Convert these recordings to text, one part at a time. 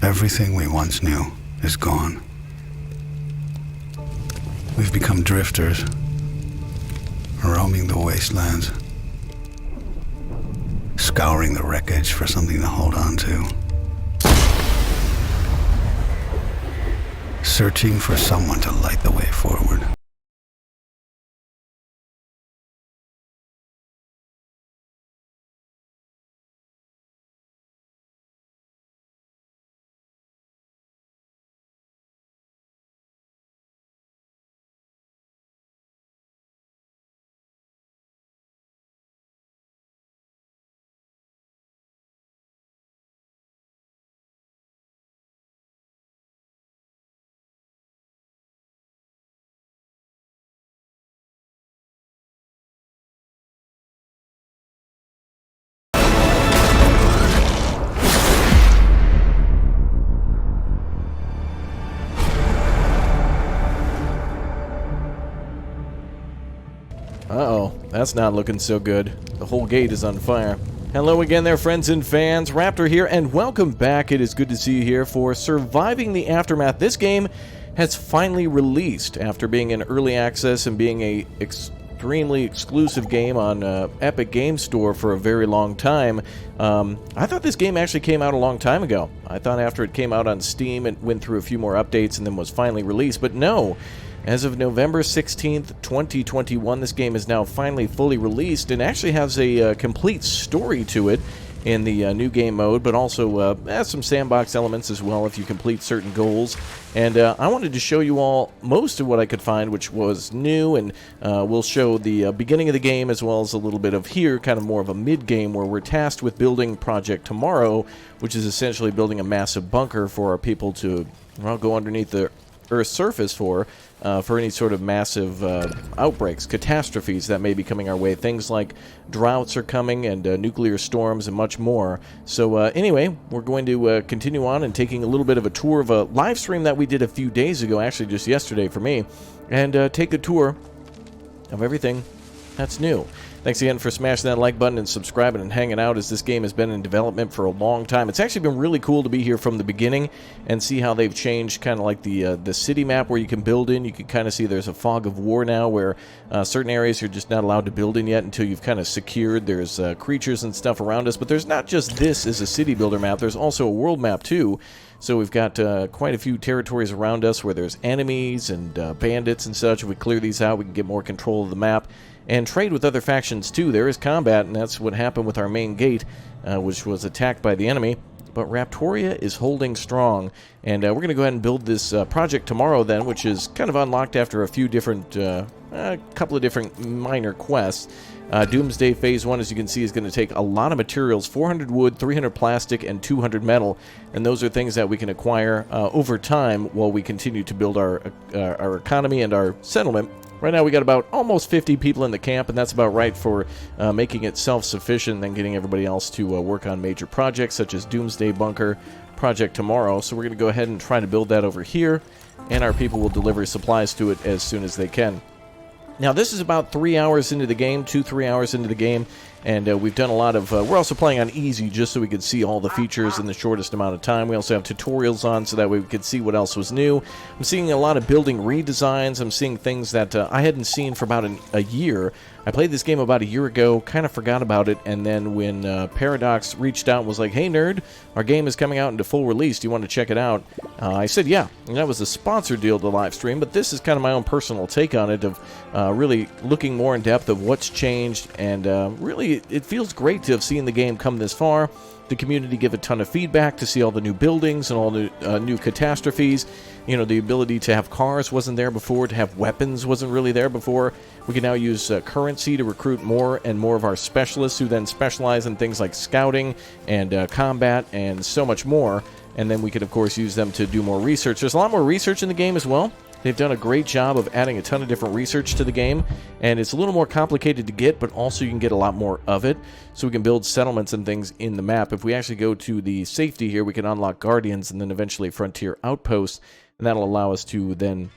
Everything we once knew is gone. We've become drifters, roaming the wastelands, scouring the wreckage for something to hold on to, searching for someone to light the way forward. Uh-oh, that's not looking so good. The whole gate is on fire. Hello again there, friends and fans. Raptor here, and welcome back. It is good to see you here for Surviving the Aftermath. This game has finally released after being in early access and being a extremely exclusive game on Epic Game Store for a very long time. I thought this game actually came out a long time ago. I thought after it came out on Steam, it went through a few more updates and then was finally released, but no. As of November 16th, 2021, this game is now finally fully released and actually has a complete story to it in the new game mode, but also has some sandbox elements as well if you complete certain goals. And I wanted to show you all most of what I could find, which was new, and we'll show the beginning of the game as well as a little bit of here, kind of more of a mid-game, where we're tasked with building Project Tomorrow, which is essentially building a massive bunker for our people to, well, go underneath the Earth's surface for any sort of massive outbreaks, catastrophes that may be coming our way. Things like droughts are coming, and nuclear storms, and much more. So anyway, we're going to continue on and taking a little bit of a tour of a live stream that we did a few days ago, actually just yesterday for me, and take a tour of everything that's new. Thanks again for smashing that like button and subscribing and hanging out, as this game has been in development for a long time. It's actually been really cool to be here from the beginning and see how they've changed kind of like the city map where you can build in. You can kind of see there's a fog of war now where certain areas you're just not allowed to build in yet until you've kind of secured. There's creatures and stuff around us, but there's not just this as a city builder map. There's also a world map too. So we've got quite a few territories around us where there's enemies and bandits and such. If we clear these out, we can get more control of the map and trade with other factions too. There is combat, and that's what happened with our main gate, which was attacked by the enemy. But Raptoria is holding strong, and we're going to go ahead and build this Project Tomorrow then, which is kind of unlocked after a few different, couple of different minor quests. Doomsday Phase 1, as you can see, is going to take a lot of materials, 400 wood, 300 plastic, and 200 metal, and those are things that we can acquire over time while we continue to build our economy and our settlement. Right now we got about almost 50 people in the camp, and that's about right for making it self-sufficient and then getting everybody else to work on major projects such as Doomsday Bunker, Project Tomorrow. So we're going to go ahead and try to build that over here, and our people will deliver supplies to it as soon as they can. Now, this is about 3 hours into the game, 2-3 hours into the game, and we've done a lot of... we're also playing on easy just so we could see all the features in the shortest amount of time. We also have tutorials on so that way we could see what else was new. I'm seeing a lot of building redesigns. I'm seeing things that I hadn't seen for about a year. I played this game about a year ago, kind of forgot about it, and then when Paradox reached out and was like, "Hey nerd, our game is coming out into full release, do you want to check it out?" I said yeah, and that was a sponsored deal to live stream, but this is kind of my own personal take on it, of really looking more in depth of what's changed, and really it feels great to have seen the game come this far. The community give a ton of feedback, to see all the new buildings and all the new catastrophes. You know, the ability to have cars wasn't there before, to have weapons wasn't really there before. We can now use currency to recruit more and more of our specialists, who then specialize in things like scouting and combat and so much more. And then we could, of course, use them to do more research. There's a lot more research in the game as well. They've done a great job of adding a ton of different research to the game, and it's a little more complicated to get, but also you can get a lot more of it, so we can build settlements and things in the map. If we actually go to the safety here, we can unlock Guardians and then eventually Frontier Outposts, and that'll allow us to then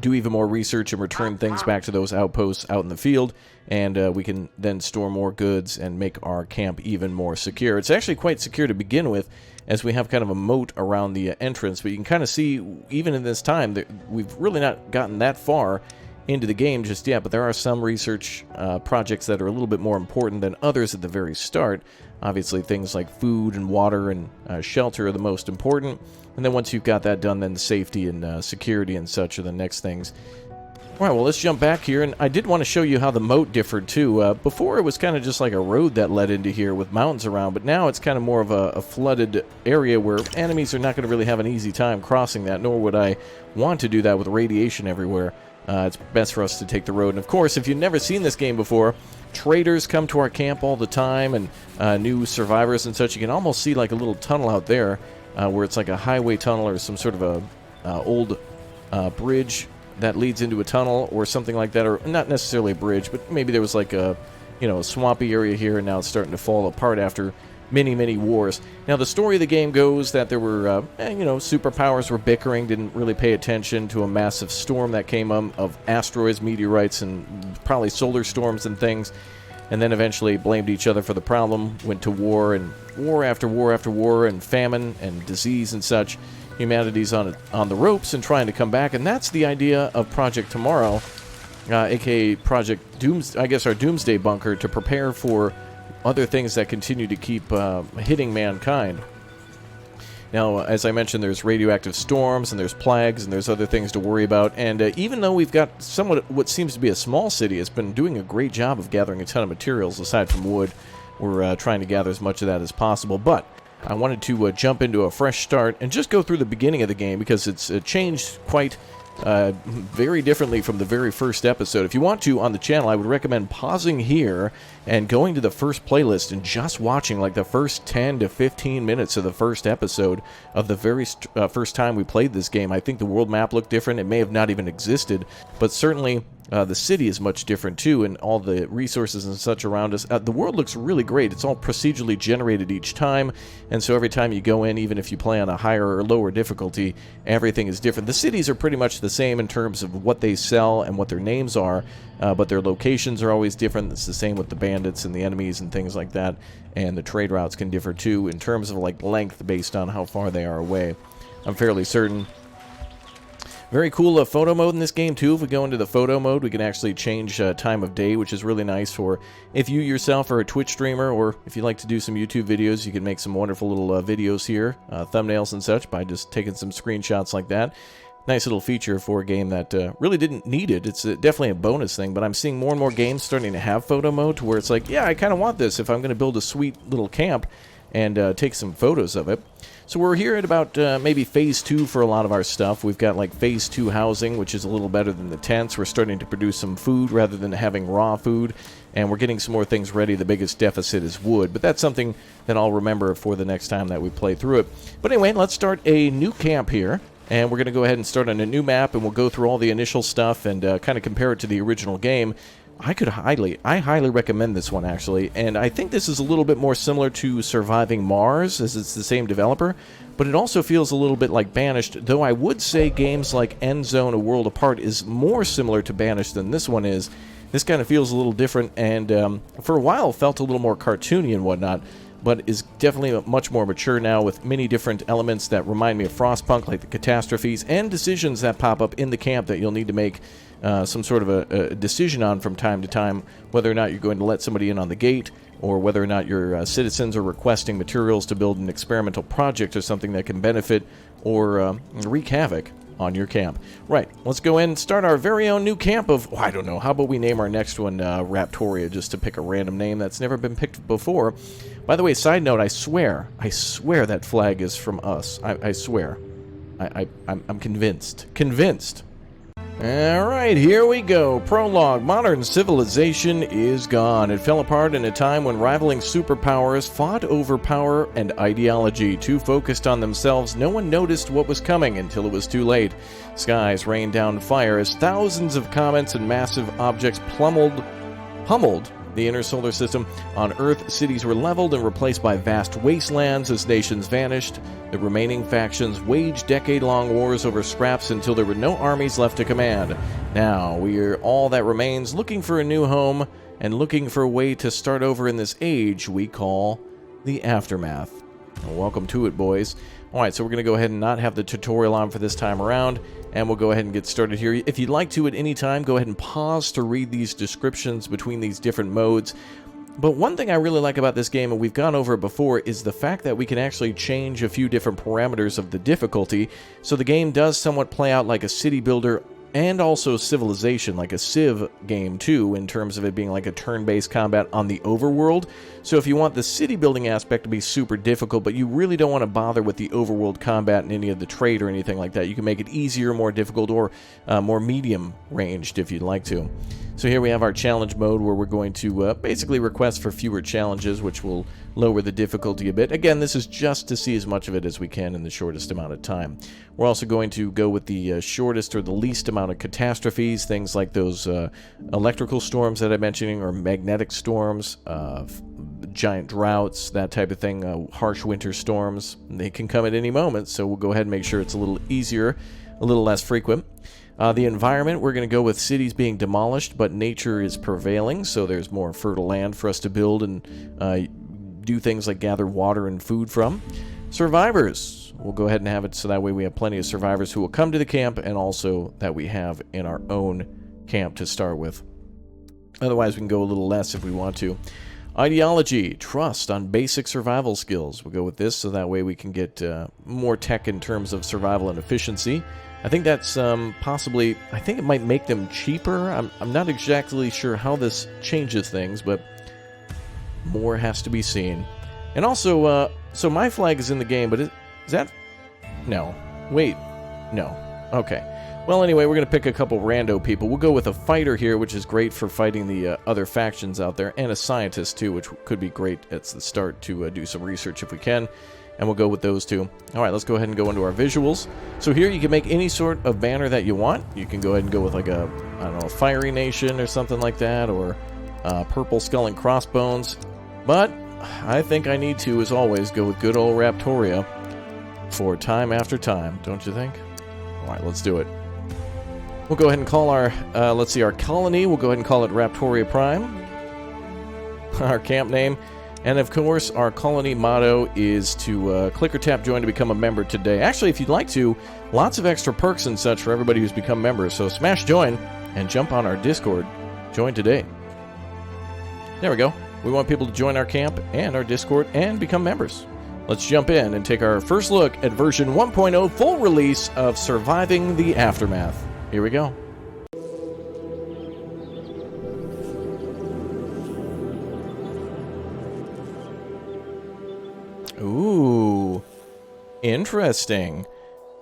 do even more research and return things back to those outposts out in the field, and we can then store more goods and make our camp even more secure. It's actually quite secure to begin with, as we have kind of a moat around the entrance, but you can kind of see, even in this time, that we've really not gotten that far into the game just yet, but there are some research projects that are a little bit more important than others at the very start. Obviously, things like food and water and shelter are the most important, and then once you've got that done, then safety and security and such are the next things. All right, well, let's jump back here, and I did want to show you how the moat differed, too. Before, it was kind of just like a road that led into here with mountains around, but now it's kind of more of a flooded area where enemies are not going to really have an easy time crossing that, nor would I want to do that with radiation everywhere. It's best for us to take the road. And of course, if you've never seen this game before, traders come to our camp all the time, and new survivors and such. You can almost see like a little tunnel out there where it's like a highway tunnel or some sort of a old bridge that leads into a tunnel or something like that, or not necessarily a bridge, but maybe there was like a a swampy area here, and now it's starting to fall apart after many wars. Now, the story of the game goes that there were, superpowers were bickering, didn't really pay attention to a massive storm that came of asteroids, meteorites, and probably solar storms and things, and then eventually blamed each other for the problem, went to war, and war after war after war, and famine and disease and such. Humanity's on the ropes and trying to come back, and that's the idea of Project Tomorrow, aka Project our Doomsday Bunker, to prepare for other things that continue to keep hitting mankind. Now, as I mentioned, there's radioactive storms, and there's plagues, and there's other things to worry about. And even though we've got somewhat what seems to be a small city, it's been doing a great job of gathering a ton of materials aside from wood. We're trying to gather as much of that as possible. But I wanted to jump into a fresh start and just go through the beginning of the game, because it's changed quite very differently from the very first episode. If you want to, on the channel, I would recommend pausing here and going to the first playlist and just watching like the first 10 to 15 minutes of the first episode of the very first time we played this game. I think the world map looked different. It may have not even existed, but certainly the city is much different too, and all the resources and such around us. The world looks really great. It's all procedurally generated each time, and so every time you go in, even if you play on a higher or lower difficulty, everything is different. The cities are pretty much the same in terms of what they sell and what their names are, but their locations are always different. It's the same with the bandits and the enemies and things like that, and the trade routes can differ too in terms of like length based on how far they are away. I'm fairly certain. Very cool photo mode in this game, too. If we go into the photo mode, we can actually change time of day, which is really nice for if you yourself are a Twitch streamer, or if you like to do some YouTube videos, you can make some wonderful little videos here, thumbnails and such, by just taking some screenshots like that. Nice little feature for a game that really didn't need it. It's definitely a bonus thing, but I'm seeing more and more games starting to have photo mode, to where it's like, yeah, I kind of want this if I'm going to build a sweet little camp and take some photos of it. So we're here at about maybe Phase 2 for a lot of our stuff. We've got like Phase 2 housing, which is a little better than the tents. We're starting to produce some food rather than having raw food, and we're getting some more things ready. The biggest deficit is wood, but that's something that I'll remember for the next time that we play through it. But anyway, let's start a new camp here, and we're going to go ahead and start on a new map, and we'll go through all the initial stuff and kind of compare it to the original game. I highly recommend this one, actually, and I think this is a little bit more similar to Surviving Mars, as it's the same developer, but it also feels a little bit like Banished, though I would say games like Endzone: A World Apart is more similar to Banished than this one is. This kind of feels a little different, and for a while felt a little more cartoony and whatnot, but is definitely much more mature now, with many different elements that remind me of Frostpunk, like the catastrophes and decisions that pop up in the camp that you'll need to make some sort of a decision on from time to time, whether or not you're going to let somebody in on the gate, or whether or not your citizens are requesting materials to build an experimental project or something that can benefit or wreak havoc on your camp. Right, let's go in and start our very own new camp of, I don't know, how about we name our next one Raptoria, just to pick a random name that's never been picked before. By the way, side note, I swear that flag is from us. I swear. I'm convinced. Alright, here we go. Prologue. Modern civilization is gone. It fell apart in a time when rivaling superpowers fought over power and ideology. Too focused on themselves, no one noticed what was coming until it was too late. Skies rained down fire as thousands of comets and massive objects pummeled the inner solar system. On Earth, cities were leveled and replaced by vast wastelands as nations vanished. The remaining factions waged decade-long wars over scraps until there were no armies left to command. Now, we are all that remains, looking for a new home and looking for a way to start over in this age we call the Aftermath. Well, welcome to it, boys. Alright, so we're going to go ahead and not have the tutorial on for this time around, and we'll go ahead and get started here. If you'd like to at any time, go ahead and pause to read these descriptions between these different modes. But one thing I really like about this game, and we've gone over it before, is the fact that we can actually change a few different parameters of the difficulty. So the game does somewhat play out like a city builder and also Civilization, like a Civ game too, in terms of it being like a turn-based combat on the overworld. So if you want the city building aspect to be super difficult, but you really don't want to bother with the overworld combat and any of the trade or anything like that, you can make it easier, more difficult, or more medium ranged if you'd like to. So here we have our challenge mode where we're going to basically request for fewer challenges, which will lower the difficulty a bit. Again, this is just to see as much of it as we can in the shortest amount of time. We're also going to go with the shortest or the least amount of catastrophes, things like those electrical storms that I'm mentioning, or magnetic storms, giant droughts, that type of thing, harsh winter storms. They can come at any moment, so we'll go ahead and make sure it's a little easier, a little less frequent. The environment, we're going to go with cities being demolished, but nature is prevailing, so there's more fertile land for us to build and do things like gather water and food from. Survivors, we'll go ahead and have it so that way we have plenty of survivors who will come to the camp, and also that we have in our own camp to start with. Otherwise, we can go a little less if we want to. Ideology, trust on basic survival skills. We'll go with this so that way we can get more tech in terms of survival and efficiency. I think that's possibly, I think it might make them cheaper. I'm not exactly sure how this changes things, but more has to be seen. And also, so my flag is in the game, but is that? No. Wait. No. Okay. Well, anyway, we're going to pick a couple rando people. We'll go with a fighter here, which is great for fighting the other factions out there, and a scientist, too, which could be great at the start to do some research if we can. And we'll go with those two. Alright, let's go ahead and go into our visuals. So here you can make any sort of banner that you want. You can go ahead and go with like a, I don't know, Fiery Nation or something like that, or Purple Skull and Crossbones. But I think I need to, as always, go with good old Raptoria for time after time, don't you think? Alright, let's do it. We'll go ahead and call our, let's see, our colony. We'll go ahead and call it Raptoria Prime. Our camp name. And of course, our colony motto is to click or tap join to become a member today. Actually, if you'd like to, lots of extra perks and such for everybody who's become members. So smash join and jump on our Discord. Join today. There we go. We want people to join our camp and our Discord and become members. Let's jump in and take our first look at version 1.0 full release of Surviving the Aftermath. Here we go. Ooh, interesting.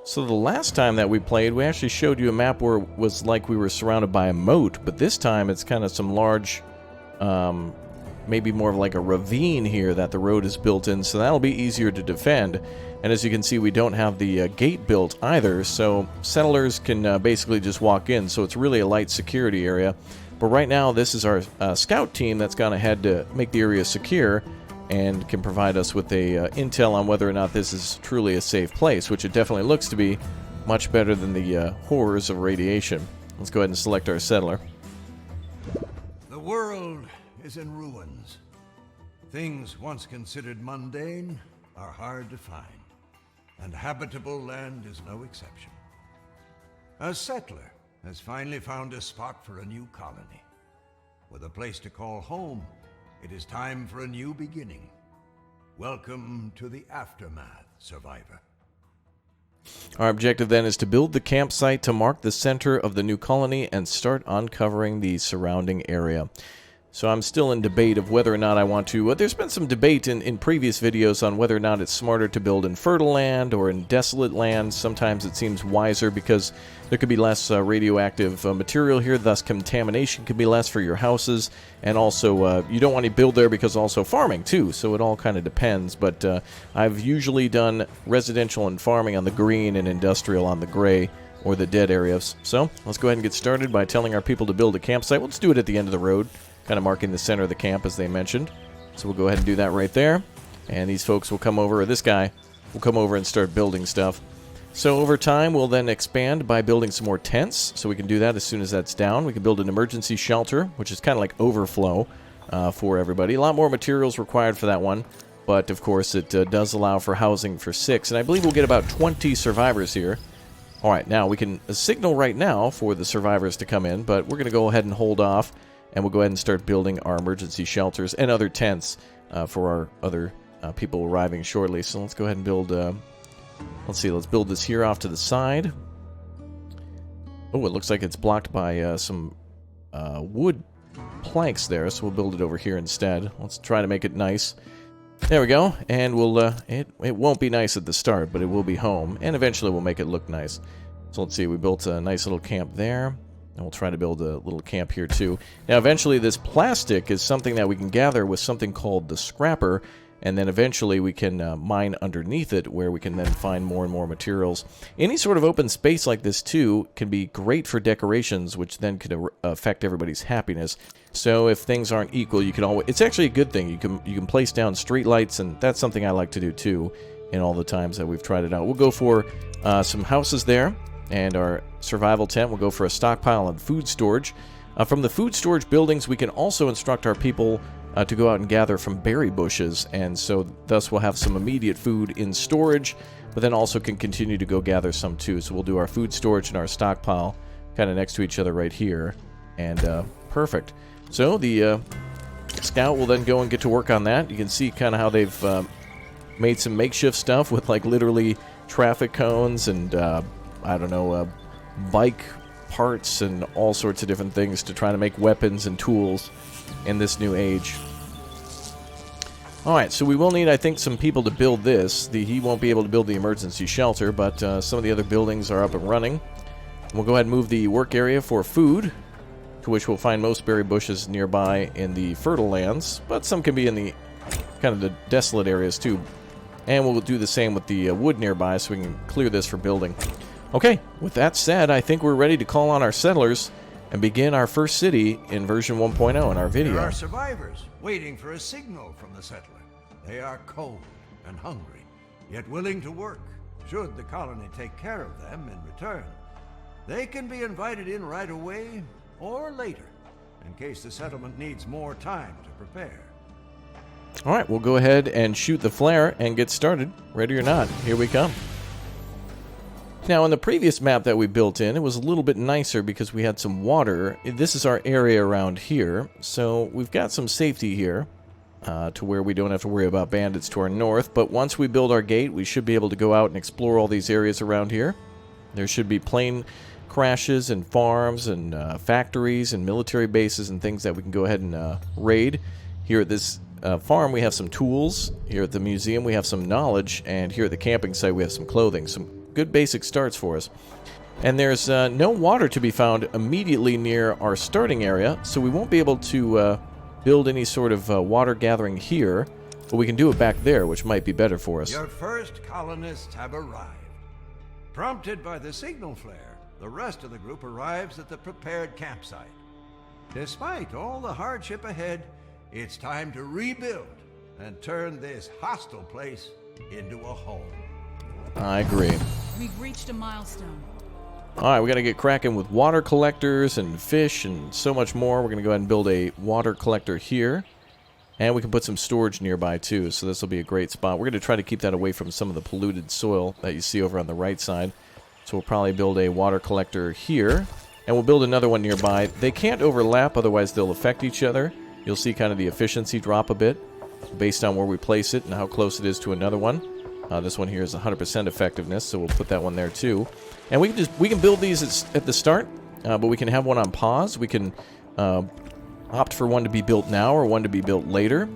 So the last time that we played, we actually showed you a map where it was like we were surrounded by a moat, but this time it's kind of some large, maybe more of like a ravine here that the road is built in, so that'll be easier to defend. And as you can see, we don't have the gate built either, so settlers can basically just walk in, so it's really a light security area. But right now, this is our scout team that's gone ahead to make the area secure, and can provide us with a intel on whether or not this is truly a safe place, which it definitely looks to be, much better than the horrors of radiation. Let's go ahead and select our settler. The world is in ruins. Things once considered mundane are hard to find, and habitable land is no exception. A settler has finally found a spot for a new colony. With a place to call home, it is time for a new beginning. Welcome to the Aftermath, survivor. Our objective then is to build the campsite to mark the center of the new colony and start uncovering the surrounding area. So I'm still in debate of whether or not I want to... there's been some debate in previous videos on whether or not it's smarter to build in fertile land or in desolate land. Sometimes it seems wiser because there could be less radioactive material here, thus contamination could be less for your houses. And also, you don't want to build there because also farming too, so it all kind of depends. But I've usually done residential and farming on the green and industrial on the gray, or the dead areas. So let's go ahead and get started by telling our people to build a campsite. Let's do it at the end of the road. kind of marking the center of the camp as they mentioned. So we'll go ahead and do that right there. And these folks will come over, or this guy will come over and start building stuff. So over time, we'll then expand by building some more tents. So we can do that as soon as that's down. We can build an emergency shelter, which is kind of like overflow for everybody. A lot more materials required for that one. But, of course, it does allow for housing for 6. And I believe we'll get about 20 survivors here. All right, now we can signal right now for the survivors to come in. But we're going to go ahead and hold off. And we'll go ahead and start building our emergency shelters and other tents for our other people arriving shortly. So let's go ahead and build... let's see, let's build this here off to the side. Oh, it looks like it's blocked by some wood planks there. So we'll build it over here instead. Let's try to make it nice. There we go, and we'll, it won't be nice at the start, but it will be home, and eventually we'll make it look nice. So let's see, we built a nice little camp there, and we'll try to build a little camp here too. Now eventually this plastic is something that we can gather with something called the scrapper, and then eventually we can mine underneath it, where we can then find more and more materials. Any sort of open space like this too can be great for decorations, which then can affect everybody's happiness. So if things aren't equal, you can always... It's actually a good thing. You can place down street lights, and that's something I like to do too in all the times that we've tried it out. We'll go for some houses there, and our survival tent. We'll go for a stockpile and food storage. From the food storage buildings, we can also instruct our people to go out and gather from berry bushes, and so thus we'll have some immediate food in storage, but then also can continue to go gather some too. So we'll do our food storage and our stockpile kind of next to each other right here, and perfect. So the scout will then go and get to work on that. You can see kind of how they've made some makeshift stuff with like literally traffic cones and I don't know, bike parts and all sorts of different things to try to make weapons and tools in this new age. Alright, so we will need, I think, some people to build this. He won't be able to build the emergency shelter, but some of the other buildings are up and running. We'll go ahead and move the work area for food, to which we'll find most berry bushes nearby in the fertile lands, but some can be in the kind of the desolate areas too. And we'll do the same with the wood nearby, so we can clear this for building. Okay, with that said, I think we're ready to call on our settlers and begin our first city in version 1.0 in our video. There are survivors waiting for a signal from the settler. They are cold and hungry, yet willing to work, should the colony take care of them in return. They can be invited in right away or later, in case the settlement needs more time to prepare. Alright, we'll go ahead and shoot the flare and get started. Ready or not, here we come. Now, in the previous map that we built in, it was a little bit nicer because we had some water. This is our area around here, so we've got some safety here to where we don't have to worry about bandits to our north. But once we build our gate, we should be able to go out and explore all these areas around here. There should be plane crashes and farms and factories and military bases and things that we can go ahead and raid. Here at this farm, we have some tools. Here at the museum, we have some knowledge. And here at the camping site, we have some clothing. Some good basic starts for us. And there's no water to be found immediately near our starting area, so we won't be able to build any sort of water gathering here, but we can do it back there, which might be better for us. Your first colonists have arrived. Prompted by the signal flare, the rest of the group arrives at the prepared campsite. Despite all the hardship ahead, it's time to rebuild and turn this hostile place into a home. I agree. We've reached a milestone. Alright, we gotta get cracking with water collectors and fish and so much more. We're gonna go ahead and build a water collector here. And we can put some storage nearby too, so this will be a great spot. We're gonna try to keep that away from some of the polluted soil that you see over on the right side. So we'll probably build a water collector here. And we'll build another one nearby. They can't overlap, otherwise they'll affect each other. You'll see kind of the efficiency drop a bit based on where we place it and how close it is to another one. This one here is 100% effectiveness, so we'll put that one there too. And we can build these at the start, but we can have one on pause. We can opt for one to be built now or one to be built later.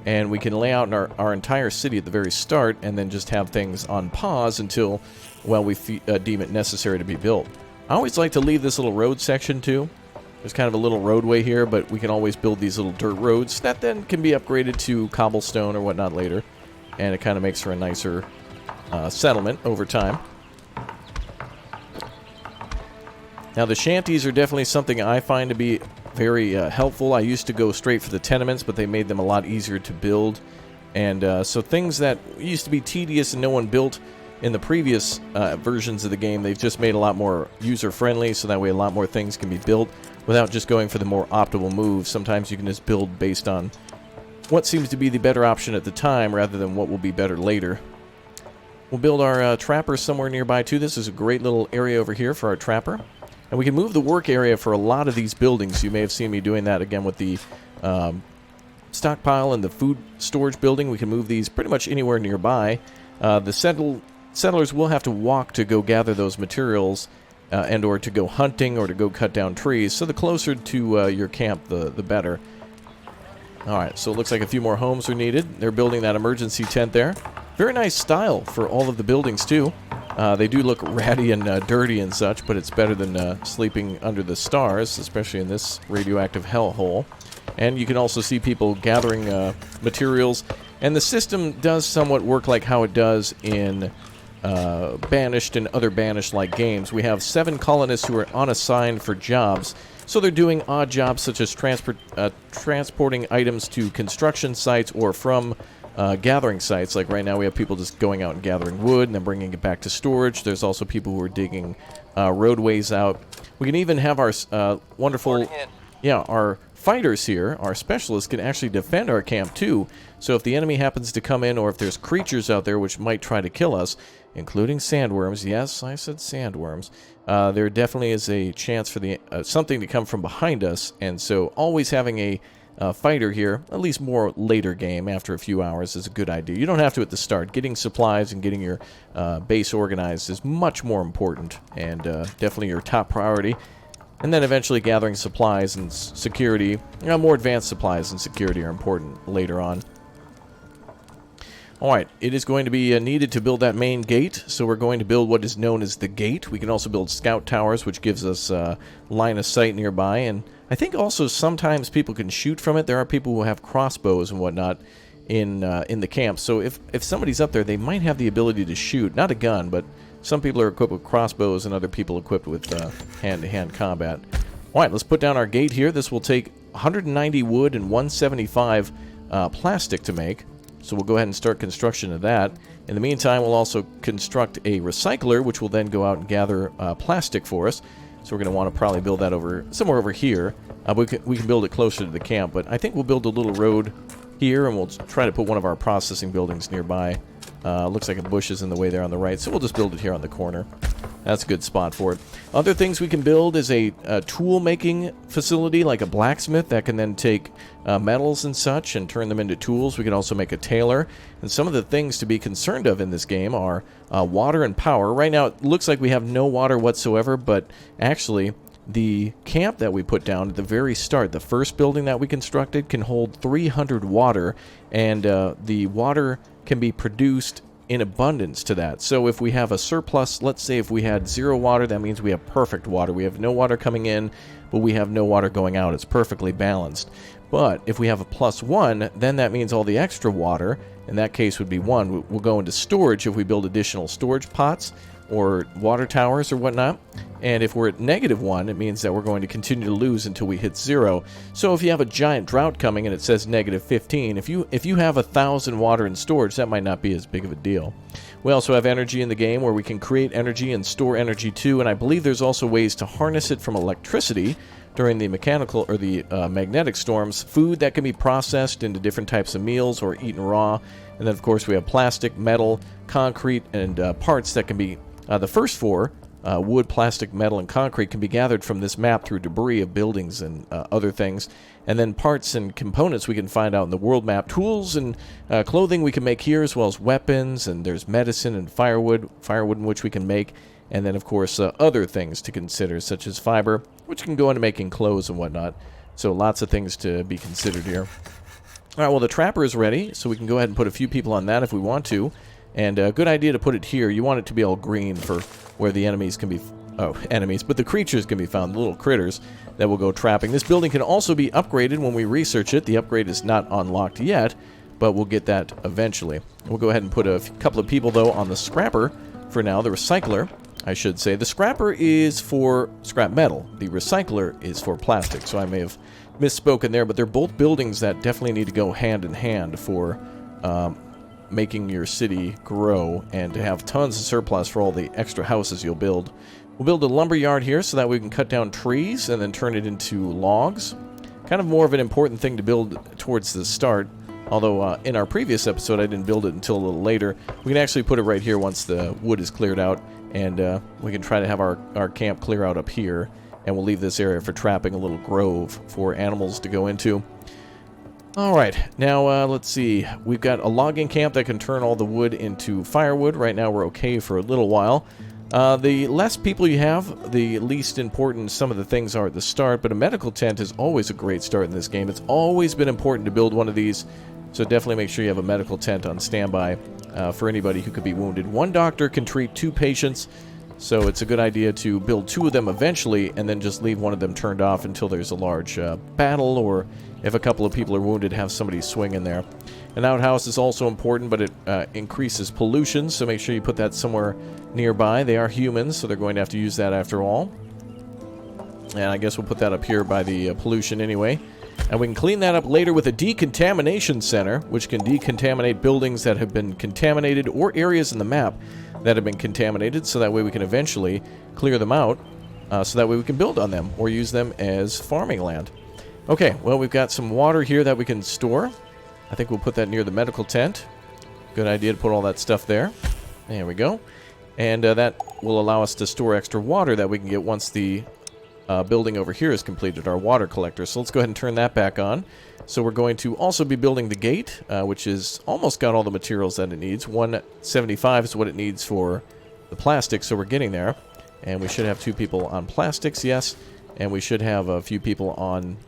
And we can lay out our entire city at the very start and then just have things on pause until, well, we deem it necessary to be built. I always like to leave this little road section too. There's kind of a little roadway here, but we can always build these little dirt roads that then can be upgraded to cobblestone or whatnot later. And it kind of makes for a nicer settlement over time. Now, the shanties are definitely something I find to be very helpful. I used to go straight for the tenements, but they made them a lot easier to build. And so things that used to be tedious and no one built in the previous versions of the game, they've just made a lot more user-friendly, so that way a lot more things can be built without just going for the more optimal moves. Sometimes you can just build based on what seems to be the better option at the time rather than what will be better later. We'll build our trapper somewhere nearby too. This is a great little area over here for our trapper. And we can move the work area for a lot of these buildings. You may have seen me doing that again with the stockpile and the food storage building. We can move these pretty much anywhere nearby. The settlers will have to walk to go gather those materials and or to go hunting or to go cut down trees. So the closer to your camp, the better. Alright, so it looks like a few more homes are needed. They're building that emergency tent there. Very nice style for all of the buildings, too. They do look ratty and dirty and such, but it's better than sleeping under the stars, especially in this radioactive hellhole. And you can also see people gathering materials. And the system does somewhat work like how it does in Banished and other Banished-like games. We have 7 colonists who are unassigned for jobs. So they're doing odd jobs such as transporting items to construction sites or from gathering sites. Like right now we have people just going out and gathering wood and then bringing it back to storage. There's also people who are digging roadways out. We can even have our wonderful... Yeah, our fighters here, our specialists, can actually defend our camp too. So if the enemy happens to come in or if there's creatures out there which might try to kill us, including sandworms, yes, I said sandworms, there definitely is a chance for the something to come from behind us. And so always having a fighter here, at least more later game after a few hours, is a good idea. You don't have to at the start. Getting supplies and getting your base organized is much more important and definitely your top priority. And then eventually gathering supplies and security. More advanced supplies and security are important later on. Alright, it is going to be needed to build that main gate, so we're going to build what is known as the gate. We can also build scout towers, which gives us line of sight nearby, and I think also sometimes people can shoot from it. There are people who have crossbows and whatnot in the camp, so if somebody's up there, they might have the ability to shoot. Not a gun, but some people are equipped with crossbows and other people equipped with hand-to-hand combat. Alright, let's put down our gate here. This will take 190 wood and 175 plastic to make. So we'll go ahead and start construction of that. In the meantime, we'll also construct a recycler, which will then go out and gather plastic for us. So we're going to want to probably build that somewhere over here. We can build it closer to the camp, but I think we'll build a little road here, and we'll try to put one of our processing buildings nearby. Looks like a bush is in the way there on the right, so we'll just build it here on the corner. That's a good spot for it. Other things we can build is a tool-making facility, like a blacksmith that can then take metals and such and turn them into tools. We can also make a tailor. And some of the things to be concerned of in this game are water and power. Right now, it looks like we have no water whatsoever, but actually, the camp that we put down at the very start, the first building that we constructed, can hold 300 water, and the water can be produced in abundance to that. So if we have a surplus, let's say if we had 0 water, that means we have perfect water. We have no water coming in, but we have no water going out. It's perfectly balanced. But if we have a +1, then that means all the extra water, in that case would be 1, will go into storage if we build additional storage pots or water towers or whatnot. And if we're at -1, it means that we're going to continue to lose until we hit 0. So if you have a giant drought coming and it says -15, if you have 1,000 water in storage, that might not be as big of a deal. We also have energy in the game where we can create energy and store energy too, and I believe there's also ways to harness it from electricity during the mechanical or the magnetic storms. Food that can be processed into different types of meals or eaten raw. And then of course we have plastic, metal, concrete, and parts that can be the first 4, wood, plastic, metal, and concrete, can be gathered from this map through debris of buildings and other things. And then parts and components we can find out in the world map. Tools and clothing we can make here, as well as weapons, and there's medicine and firewood in which we can make. And then, of course, other things to consider, such as fiber, which can go into making clothes and whatnot. So lots of things to be considered here. All right, well, the trapper is ready, so we can go ahead and put a few people on that if we want to. And a good idea to put it here. You want it to be all green for where the enemies can be... but the creatures can be found, the little critters that will go trapping. This building can also be upgraded when we research it. The upgrade is not unlocked yet, but we'll get that eventually. We'll go ahead and put a couple of people, though, on the scrapper for now, the recycler. I should say. The scrapper is for scrap metal. The recycler is for plastic, so I may have misspoken there, but they're both buildings that definitely need to go hand in hand for making your city grow and to have tons of surplus for all the extra houses you'll build. We'll build a lumber yard here so that we can cut down trees and then turn it into logs. Kind of more of an important thing to build towards the start, although in our previous episode I didn't build it until a little later. We can actually put it right here once the wood is cleared out, and we can try to have our camp clear out up here, and we'll leave this area for trapping a little grove for animals to go into. Alright, now let's see. We've got a logging camp that can turn all the wood into firewood. Right now we're okay for a little while. The less people you have, the least important some of the things are at the start, but a medical tent is always a great start in this game. It's always been important to build one of these, so definitely make sure you have a medical tent on standby for anybody who could be wounded. One doctor can treat 2 patients, so it's a good idea to build 2 of them eventually and then just leave one of them turned off until there's a large battle, or if a couple of people are wounded, have somebody swing in there. An outhouse is also important, but it increases pollution, so make sure you put that somewhere nearby. They are humans, so they're going to have to use that after all. And I guess we'll put that up here by the pollution anyway. And we can clean that up later with a decontamination center, which can decontaminate buildings that have been contaminated or areas in the map that have been contaminated, so that way we can eventually clear them out, so that way we can build on them or use them as farming land. Okay, well, we've got some water here that we can store. I think we'll put that near the medical tent. Good idea to put all that stuff there. There we go. And that will allow us to store extra water that we can get once the building over here is completed, our water collector. So let's go ahead and turn that back on. So we're going to also be building the gate, which is almost got all the materials that it needs. 175 is what it needs for the plastic, so we're getting there. And we should have 2 people on plastics, yes. And we should have a few people on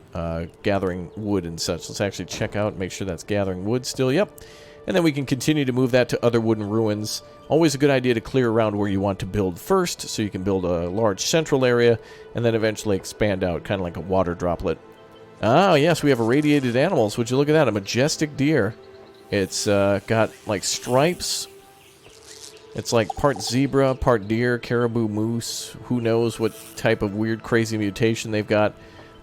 gathering wood and such. Let's actually check out and make sure that's gathering wood still. Yep. And then we can continue to move that to other wooden ruins. Always a good idea to clear around where you want to build first, so you can build a large central area and then eventually expand out, kind of like a water droplet. Oh, yes, we have irradiated animals. Would you look at that? A majestic deer. It's got like stripes. It's like part zebra, part deer, caribou, moose. Who knows what type of weird, crazy mutation they've got.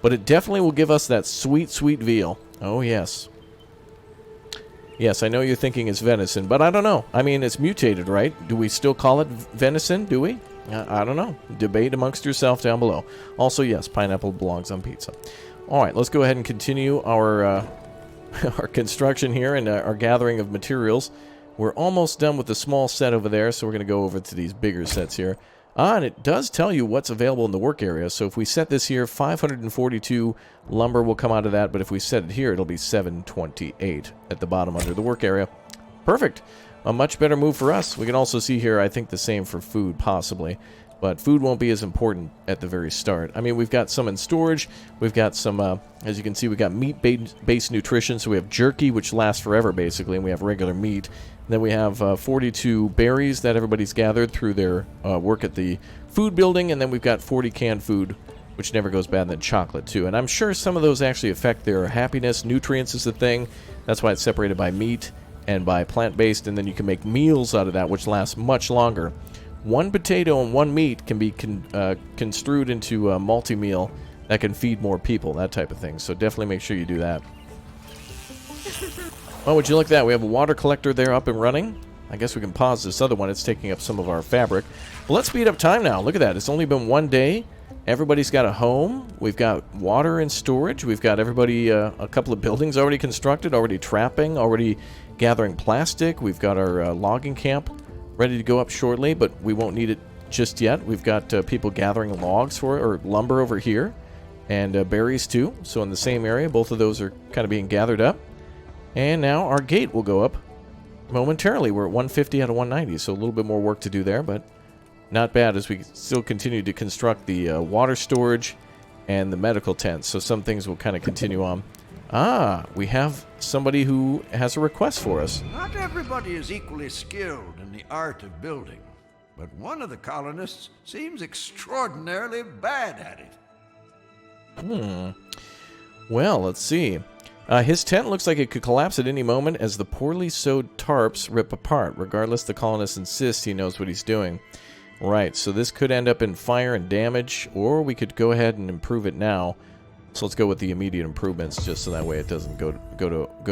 But it definitely will give us that sweet, sweet veal. Oh, yes. Yes, I know you're thinking it's venison, but I don't know. I mean, it's mutated, right? Do we still call it venison? Do we? I don't know. Debate amongst yourself down below. Also, yes, pineapple belongs on pizza. All right, let's go ahead and continue our our construction here and our gathering of materials. We're almost done with the small set over there, so we're going to go over to these bigger sets here. And it does tell you what's available in the work area. So if we set this here, 542 lumber will come out of that, but if we set it here, it'll be 728 at the bottom under the work area. Perfect. A much better move for us. We can also see here, I think the same for food, possibly. But food won't be as important at the very start. I mean, we've got some in storage. We've got some, as you can see, we've got meat-based nutrition. So we have jerky, which lasts forever, basically, and we have regular meat. And then we have 42 berries that everybody's gathered through their work at the food building. And then we've got 40 canned food, which never goes bad, and then chocolate, too. And I'm sure some of those actually affect their happiness. Nutrients is the thing. That's why it's separated by meat and by plant-based. And then you can make meals out of that, which lasts much longer. 1 potato and 1 meat can be construed into a multi-meal that can feed more people, that type of thing. So definitely make sure you do that. Oh, would you look at that? We have a water collector there up and running. I guess we can pause this other one. It's taking up some of our fabric. Well, let's speed up time now. Look at that. It's only been 1 day. Everybody's got a home. We've got water and storage. We've got everybody, a couple of buildings already constructed, already trapping, already gathering plastic. We've got our logging camp ready to go up shortly, but we won't need it just yet. We've got people gathering logs for it, or lumber over here, and berries too. So in the same area, both of those are kind of being gathered up. And now our gate will go up momentarily. We're at 150 out of 190, so a little bit more work to do there, but not bad as we still continue to construct the water storage and the medical tents. So some things will kind of continue on. Ah, we have somebody who has a request for us. Not everybody is equally skilled in the art of building, but one of the colonists seems extraordinarily bad at it. Well, let's see. His tent looks like it could collapse at any moment as the poorly sewed tarps rip apart. Regardless, the colonist insists he knows what he's doing. Right, so this could end up in fire and damage, or we could go ahead and improve it now. So let's go with the immediate improvements, just so that way it doesn't go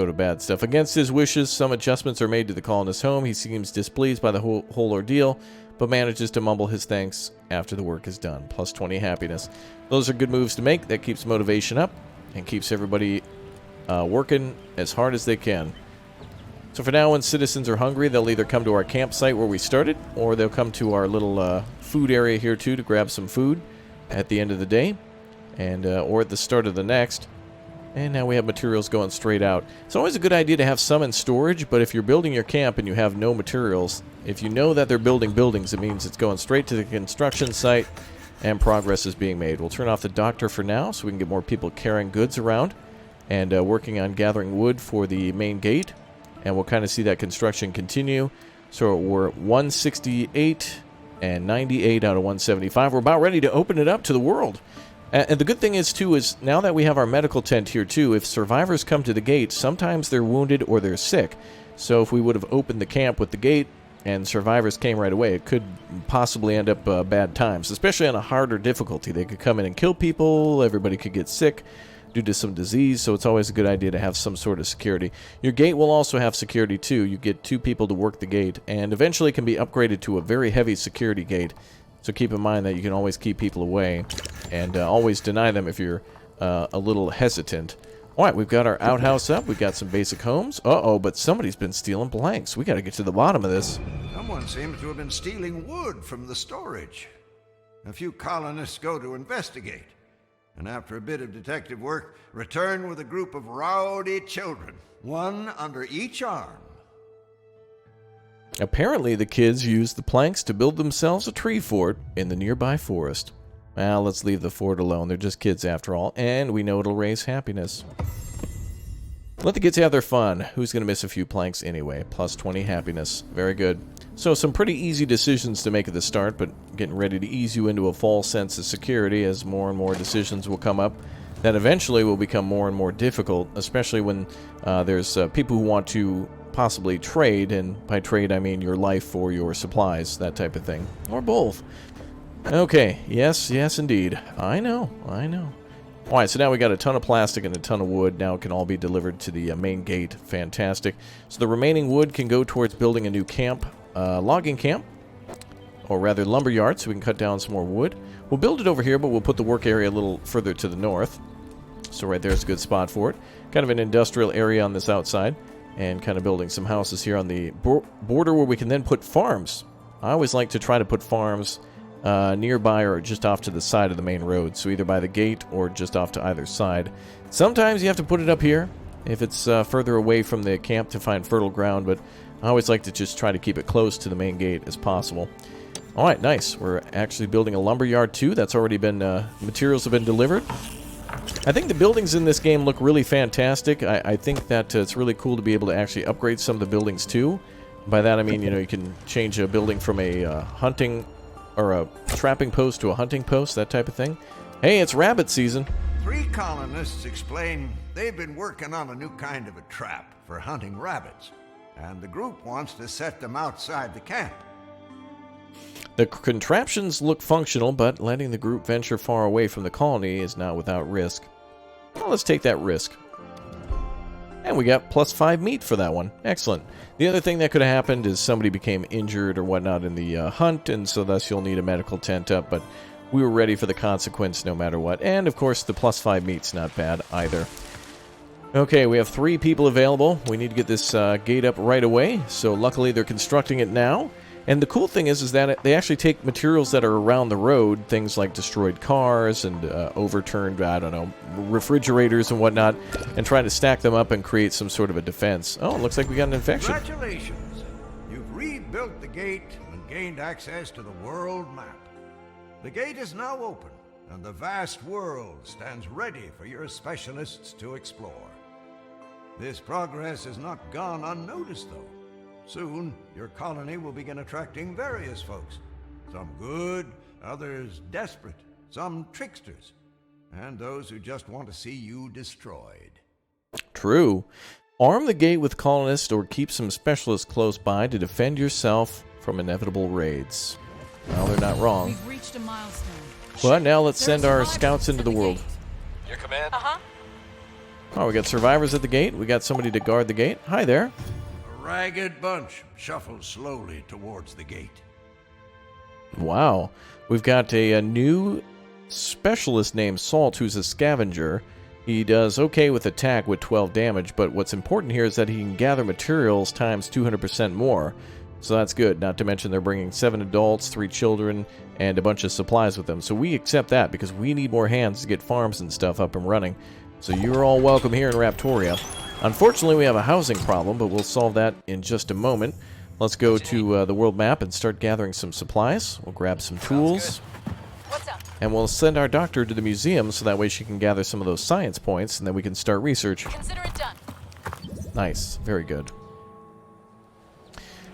to bad stuff. Against his wishes, some adjustments are made to the colonist's home. He seems displeased by the whole ordeal, but manages to mumble his thanks after the work is done. Plus 20 happiness. Those are good moves to make. That keeps motivation up and keeps everybody working as hard as they can. So for now, when citizens are hungry, they'll either come to our campsite where we started, or they'll come to our little food area here too to grab some food at the end of the day, and or at the start of the next. And now we have materials going straight out. It's always a good idea to have some in storage, but if you're building your camp and you have no materials, if you know that they're building buildings, it means it's going straight to the construction site and progress is being made. We'll turn off the doctor for now so we can get more people carrying goods around and working on gathering wood for the main gate. And we'll kind of see that construction continue. So we're 168 and 98 out of 175. We're about ready to open it up to the world. And the good thing is, too, is now that we have our medical tent here, too, if survivors come to the gate, sometimes they're wounded or they're sick. So if we would have opened the camp with the gate and survivors came right away, it could possibly end up bad times, especially on a harder difficulty. They could come in and kill people, everybody could get sick due to some disease, so it's always a good idea to have some sort of security. Your gate will also have security, too. You get 2 people to work the gate, and eventually can be upgraded to a very heavy security gate. So keep in mind that you can always keep people away and always deny them if you're a little hesitant. All right, we've got our outhouse up. We've got some basic homes. Uh-oh, but somebody's been stealing blanks. We got to get to the bottom of this. Someone seems to have been stealing wood from the storage. A few colonists go to investigate, and after a bit of detective work, return with a group of rowdy children, one under each arm. Apparently, the kids used the planks to build themselves a tree fort in the nearby forest. Well, let's leave the fort alone. They're just kids after all, and we know it'll raise happiness. Let the kids have their fun. Who's going to miss a few planks anyway? Plus 20 happiness. Very good. So some pretty easy decisions to make at the start, but getting ready to ease you into a false sense of security as more and more decisions will come up that eventually will become more and more difficult, especially when there's people who want to possibly trade, and by trade I mean your life or your supplies, that type of thing. Or both. Okay, yes indeed. I know. Alright, so now we got a ton of plastic and a ton of wood. Now it can all be delivered to the main gate. Fantastic. So the remaining wood can go towards building a new camp, logging camp, or rather lumberyard, so we can cut down some more wood. We'll build it over here, but we'll put the work area a little further to the north. So right there's a good spot for it. Kind of an industrial area on this outside, and kind of building some houses here on the border where we can then put farms. I always like to try to put farms nearby or just off to the side of the main road, so either by the gate or just off to either side. Sometimes you have to put it up here if it's further away from the camp to find fertile ground, but I always like to just try to keep it close to the main gate as possible. Alright, nice. We're actually building a lumberyard too. That's already been, materials have been delivered. I think the buildings in this game look really fantastic. I think that it's really cool to be able to actually upgrade some of the buildings too. By that I mean, you know, you can change a building from a hunting or a trapping post to a hunting post, that type of thing. Hey, it's rabbit season. 3 colonists explain they've been working on a new kind of a trap for hunting rabbits, and the group wants to set them outside the camp. The contraptions look functional, but letting the group venture far away from the colony is not without risk. Well, let's take that risk. And we got plus 5 meat for that one. Excellent. The other thing that could have happened is somebody became injured or whatnot in the hunt, and so thus you'll need a medical tent up, but we were ready for the consequence no matter what. And, of course, the plus 5 meat's not bad either. Okay, we have 3 people available. We need to get this gate up right away, so luckily they're constructing it now. And the cool thing is that they actually take materials that are around the road, things like destroyed cars and overturned, I don't know, refrigerators and whatnot, and try to stack them up and create some sort of a defense. Oh, it looks like we got an infection. Congratulations! You've rebuilt the gate and gained access to the world map. The gate is now open, and the vast world stands ready for your specialists to explore. This progress has not gone unnoticed, though. Soon, your colony will begin attracting various folks. Some good, others desperate, some tricksters, and those who just want to see you destroyed. True. Arm the gate with colonists or keep some specialists close by to defend yourself from inevitable raids. Well, they're not wrong. We've reached a milestone. But now let's There are send our survivors scouts into at the world. gate. Your command? Oh, we got survivors at the gate. We got somebody to guard the gate. Hi there. A ragged bunch shuffles slowly towards the gate. Wow. We've got a new specialist named Salt, who's a scavenger. He does okay with attack with 12 damage, but what's important here is that he can gather materials times 200% more. So that's good, not to mention they're bringing 7 adults, 3 children, and a bunch of supplies with them. So we accept that because we need more hands to get farms and stuff up and running. So you're all welcome here in Raptoria. Unfortunately, we have a housing problem, but we'll solve that in just a moment. Let's go to the world map and start gathering some supplies. We'll grab some tools. What's up? And we'll send our doctor to the museum so that way she can gather some of those science points, and then we can start research. Consider it done. Nice. Very good.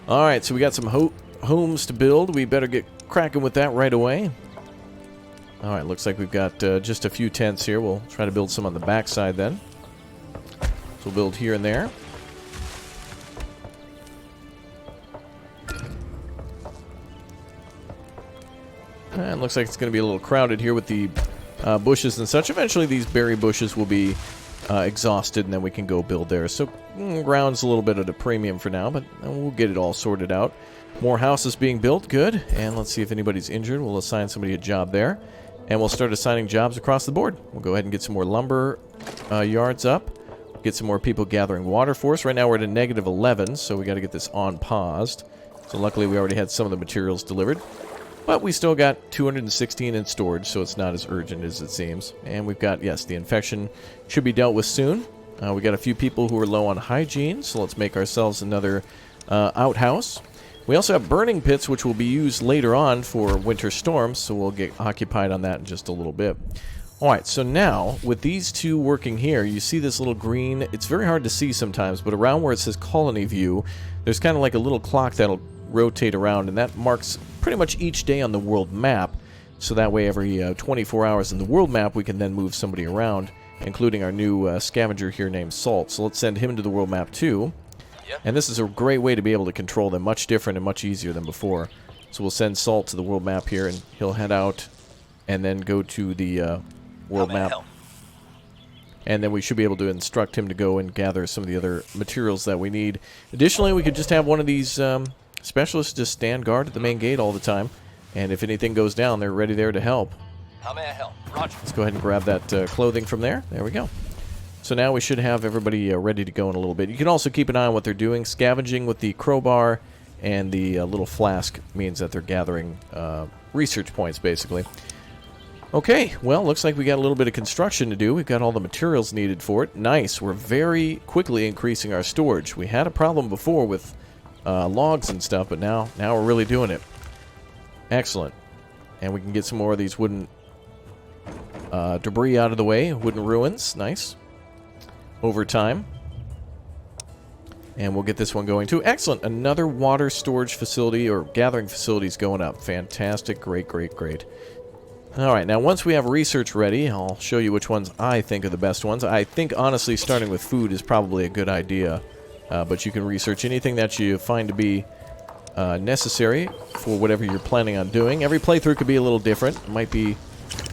Alright, so we got some homes to build. We better get cracking with that right away. Alright, looks like we've got just a few tents here. We'll try to build some on the backside then. So we'll build here and there. And looks like it's going to be a little crowded here with the bushes and such. Eventually these berry bushes will be exhausted and then we can go build there. So ground's a little bit at a premium for now, but we'll get it all sorted out. More houses being built, good. And let's see if anybody's injured. We'll assign somebody a job there. And we'll start assigning jobs across the board. We'll go ahead and get some more lumber yards up. Get some more people gathering water for us. Right now we're at a negative 11, so we got to get this on paused. So luckily we already had some of the materials delivered. But we still got 216 in storage, so it's not as urgent as it seems. And we've got, yes, the infection should be dealt with soon. We got a few people who are low on hygiene, so let's make ourselves another outhouse. We also have burning pits, which will be used later on for winter storms, so we'll get occupied on that in just a little bit. Alright, so now, with these two working here, you see this little green, it's very hard to see sometimes, but around where it says colony view, there's kind of like a little clock that'll rotate around, and that marks pretty much each day on the world map, so that way every 24 hours in the world map we can then move somebody around, including our new scavenger here named Salt. So let's send him to the world map too. Yep. And this is a great way to be able to control them, much different and much easier than before. So we'll send Salt to the world map here, and he'll head out and then go to the world map. And then we should be able to instruct him to go and gather some of the other materials that we need. Additionally, we could just have one of these specialists just stand guard at the main gate all the time. And if anything goes down, they're ready there to help. How may I help? Roger. Let's go ahead and grab that clothing from there. There we go. So now we should have everybody ready to go in a little bit. You can also keep an eye on what they're doing. Scavenging with the crowbar and the little flask means that they're gathering research points, basically. Okay, well, looks like we got a little bit of construction to do. We've got all the materials needed for it. Nice. We're very quickly increasing our storage. We had a problem before with logs and stuff, but now we're really doing it. Excellent. And we can get some more of these wooden debris out of the way. Wooden ruins. Nice. Over time. And we'll get this one going too. Excellent. Another water storage facility or gathering facility is going up. Fantastic. Great, great, great. Alright, now once we have research ready, I'll show you which ones I think are the best ones. I think, honestly, starting with food is probably a good idea. But you can research anything that you find to be necessary for whatever you're planning on doing. Every playthrough could be a little different. It might be,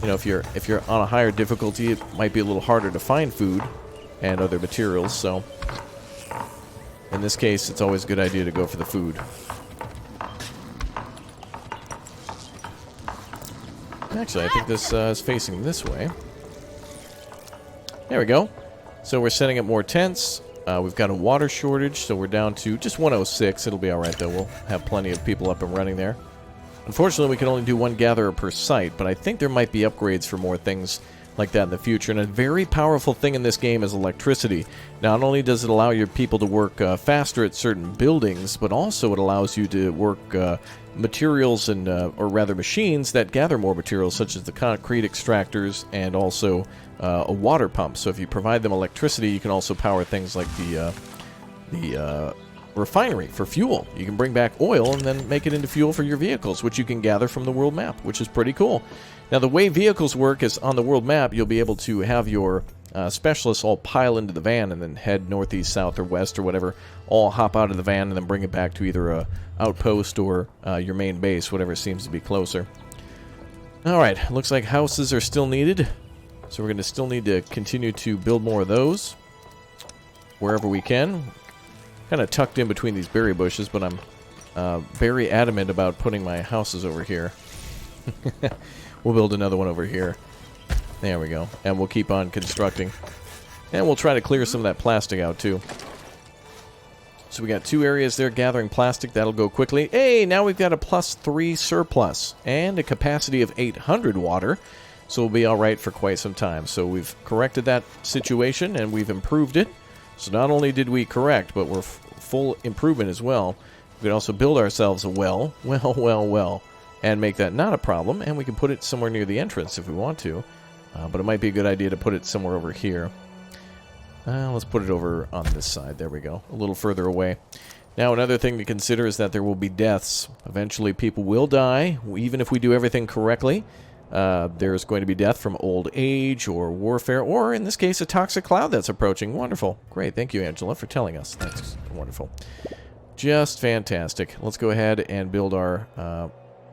you know, if you're on a higher difficulty, it might be a little harder to find food and other materials, so in this case, it's always a good idea to go for the food. Actually, I think this is facing this way. There we go. So we're setting up more tents. We've got a water shortage, so we're down to just 106. It'll be alright, though. We'll have plenty of people up and running there. Unfortunately, we can only do one gatherer per site, but I think there might be upgrades for more things like that in the future. And a very powerful thing in this game is electricity. Not only does it allow your people to work faster at certain buildings, but also it allows you to work materials and, or rather machines that gather more materials, such as the concrete extractors and also a water pump. So if you provide them electricity, you can also power things like the refinery for fuel. You can bring back oil and then make it into fuel for your vehicles, which you can gather from the world map, which is pretty cool. Now, the way vehicles work is on the world map, you'll be able to have your specialists all pile into the van and then head northeast, south, or west, or whatever. All hop out of the van and then bring it back to either a outpost or your main base, whatever seems to be closer. Alright, looks like houses are still needed. So we're going to still need to continue to build more of those wherever we can. Kind of tucked in between these berry bushes, but I'm very adamant about putting my houses over here. We'll build another one over here. There we go. And we'll keep on constructing. And we'll try to clear some of that plastic out, too. So we got 2 areas there gathering plastic. That'll go quickly. Hey, now we've got a +3 surplus. And a capacity of 800 water. So we'll be alright for quite some time. So we've corrected that situation, and we've improved it. So not only did we correct, but we're full improvement as well. We can also build ourselves a well. And make that not a problem. And we can put it somewhere near the entrance if we want to. But it might be a good idea to put it somewhere over here. Let's put it over on this side. There we go. A little further away. Now, another thing to consider is that there will be deaths. Eventually, people will die, even if we do everything correctly. There's going to be death from old age or warfare, or, in this case, a toxic cloud that's approaching. Wonderful. Great. Thank you, Angela, for telling us. That's wonderful. Just fantastic. Let's go ahead and build our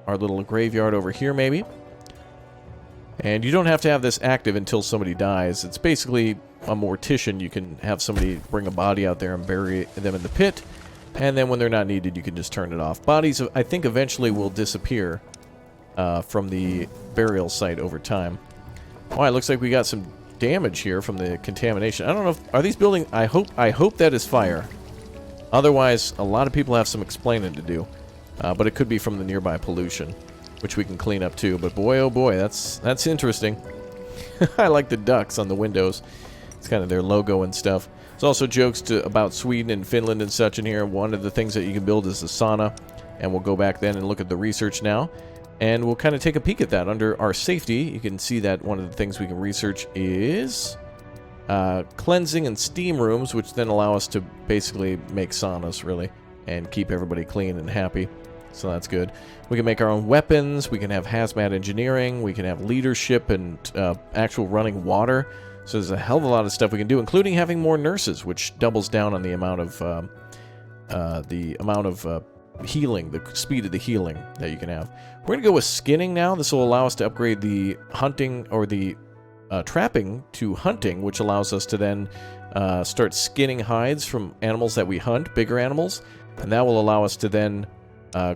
little graveyard over here, maybe. And you don't have to have this active until somebody dies. It's basically a mortician. You can have somebody bring a body out there and bury them in the pit. And then when they're not needed, you can just turn it off. Bodies, I think, eventually will disappear from the burial site over time. All right, looks like we got some damage here from the contamination. I don't know if... Are these building... I hope that is fire. Otherwise, a lot of people have some explaining to do. But it could be from the nearby pollution, which we can clean up too. But boy, oh boy, that's interesting. I like the ducks on the windows. It's kind of their logo and stuff. There's also jokes about Sweden and Finland and such in here. One of the things that you can build is a sauna. And we'll go back then and look at the research now. And we'll kind of take a peek at that. Under our safety, you can see that one of the things we can research is cleansing and steam rooms, which then allow us to basically make saunas, really, and keep everybody clean and happy. So that's good. We can make our own weapons. We can have hazmat engineering. We can have leadership and actual running water. So there's a hell of a lot of stuff we can do, including having more nurses, which doubles down on the amount of healing, the speed of the healing that you can have. We're going to go with skinning now. This will allow us to upgrade the hunting or the trapping to hunting, which allows us to then start skinning hides from animals that we hunt, bigger animals, and that will allow us to then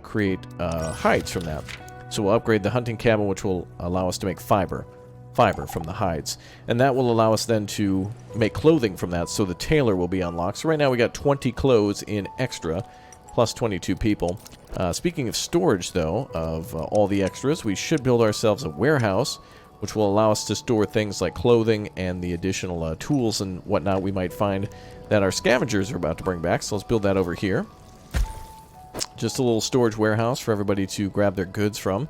create hides from that. So we'll upgrade the hunting cabin, which will allow us to make fiber from the hides, and that will allow us then to make clothing from that. So the tailor will be unlocked. So right now we got 20 clothes in extra, plus 22 people. Speaking of storage, though, of all the extras, we should build ourselves a warehouse, which will allow us to store things like clothing and the additional tools and whatnot we might find that our scavengers are about to bring back. So let's build that over here. Just a little storage warehouse for everybody to grab their goods from.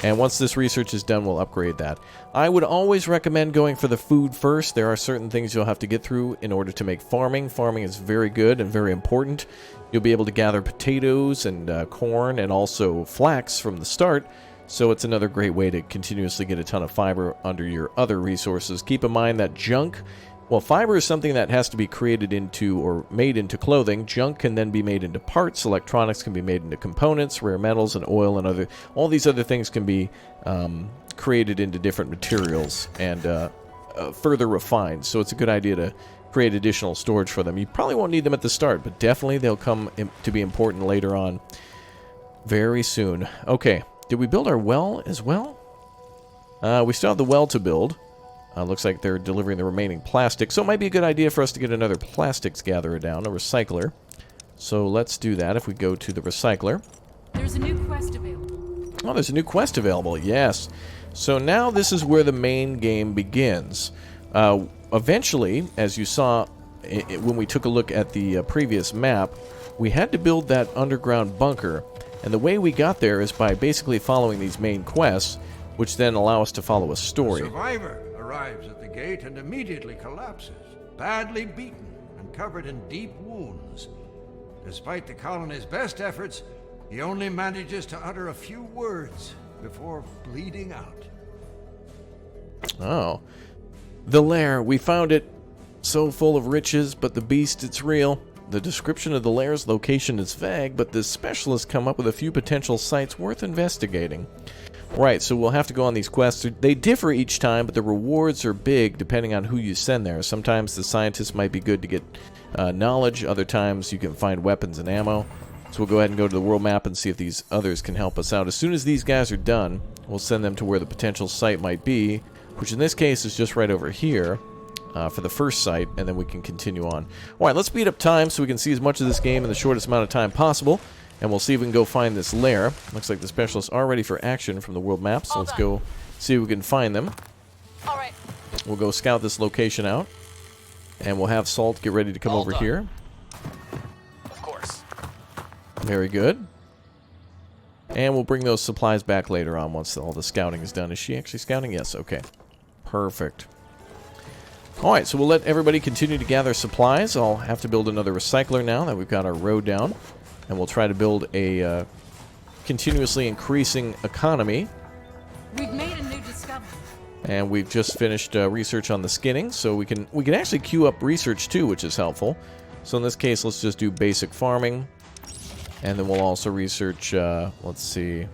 And once this research is done, we'll upgrade that. I would always recommend going for the food first. There are certain things you'll have to get through in order to make farming. Farming is very good and very important. You'll be able to gather potatoes and corn and also flax from the start. So it's another great way to continuously get a ton of fiber under your other resources. Keep in mind that junk... Well, fiber is something that has to be created into or made into clothing. Junk can then be made into parts. Electronics can be made into components. Rare metals and oil and all these other things can be created into different materials and further refined. So it's a good idea to create additional storage for them. You probably won't need them at the start, but definitely they'll come to be important later on. Very soon. Okay, did we build our well as well? We still have the well to build. Looks like they're delivering the remaining plastic, so it might be a good idea for us to get another plastics gatherer down, a recycler. So let's do that if we go to the recycler. There's a new quest available. Oh, there's a new quest available, yes. So now this is where the main game begins. Eventually, as you saw when we took a look at the previous map, we had to build that underground bunker. And the way we got there is by basically following these main quests, which then allow us to follow a story. Survivor arrives at the gate and immediately collapses, badly beaten and covered in deep wounds. Despite the colony's best efforts, he only manages to utter a few words before bleeding out. Oh. The lair. We found it. So full of riches, but the beast, it's real. The description of the lair's location is vague, but the specialists come up with a few potential sites worth investigating. Right, so we'll have to go on these quests. They differ each time, but the rewards are big depending on who you send there. Sometimes the scientists might be good to get knowledge. Other times you can find weapons and ammo. So we'll go ahead and go to the world map and see if these others can help us out. As soon as these guys are done, we'll send them to where the potential site might be, which in this case is just right over here. For the first site, and then we can continue on. Alright, let's speed up time so we can see as much of this game in the shortest amount of time possible, and we'll see if we can go find this lair. Looks like the specialists are ready for action from the world map, so let's go see if we can find them. Alright. We'll go scout this location out, and we'll have Salt get ready to come over here. Of course. Very good. And we'll bring those supplies back later on once all the scouting is done. Is she actually scouting? Yes, okay. Perfect. Alright, so we'll let everybody continue to gather supplies. I'll have to build another recycler now that we've got our road down. And we'll try to build a continuously increasing economy. We've made a new discovery. And we've just finished research on the skinning, so we can actually queue up research too, which is helpful. So in this case, let's just do basic farming. And then we'll also research, let's see,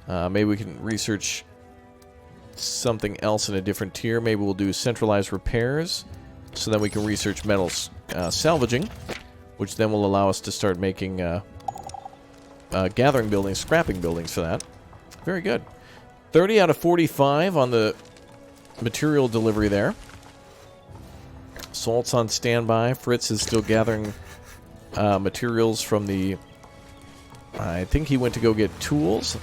maybe we can research something else in a different tier. Maybe we'll do centralized repairs, so then we can research metal salvaging, which then will allow us to start making gathering buildings, scrapping buildings for that. Very good. 30 out of 45 on the material delivery there. Salt's on standby. Fritz is still gathering materials from the... I think he went to go get tools.